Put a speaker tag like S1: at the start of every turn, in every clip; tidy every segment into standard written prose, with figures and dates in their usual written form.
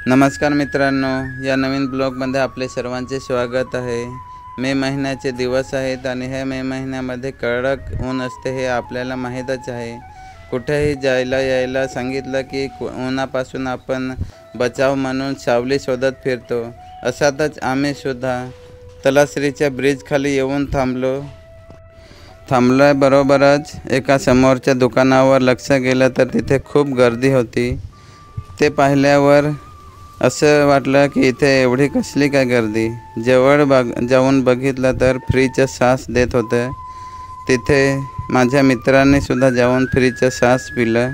S1: नमस्कार मित्रांनो, या नवीन ब्लॉगमध्ये आपले सर्वांचे स्वागत आहे। मे महिन्याचे दिवस आहेत आणि हे मे महिन्यामध्ये कडक ऊन असते हे आपल्याला माहीतच आहे। कुठेही जायला यायला सांगितलं की उन्हापासून आपण बचाव म्हणून सावली शोधत फिरतो। असातच आम्ही सुद्धा तलासरीच्या ब्रिज खाली येऊन थांबलोय। बरोबरच एका समोरच्या दुकानावर लक्ष गेलं तर तिथे खूप गर्दी होती। ते पाहिल्यावर असं वाटलं की इथे एवढी कसली काय गर्दी। जवळ जाऊन बघितलं तर फ्रीचं श्वास देत होतं। तिथे माझ्या मित्रांनी सुद्धा जाऊन फ्रीचं श्वास पिलं।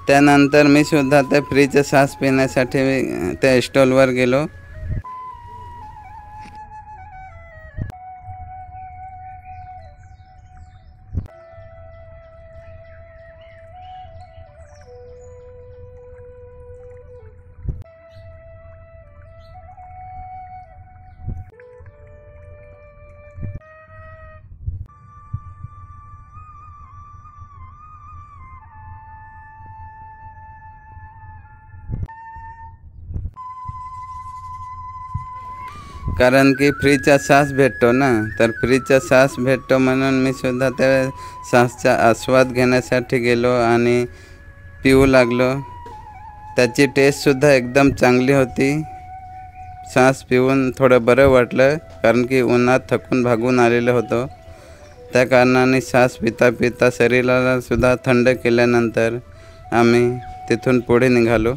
S1: त्यानंतर मी सुद्धा त्या फ्रीचं श्वास पिण्यासाठी त्या स्टॉलवर गेलो। कारण की फ्रीचा श्वास भेटतो ना, तर फ्रीचा श्वास भेटतो म्हणून मी सुद्धा त्या श्वासचा आस्वाद घेण्यासाठी गेलो आणि पिऊ लागलो। त्याची टेस्टसुद्धा एकदम चांगली होती। श्वास पिऊन थोडं बरं वाटलं, कारण की उन्हात थकून भागून आलेलो होतो। त्या कारणाने श्वास पिता पिता शरीराला सुद्धा थंड केल्यानंतर आम्ही तिथून पुढे निघालो।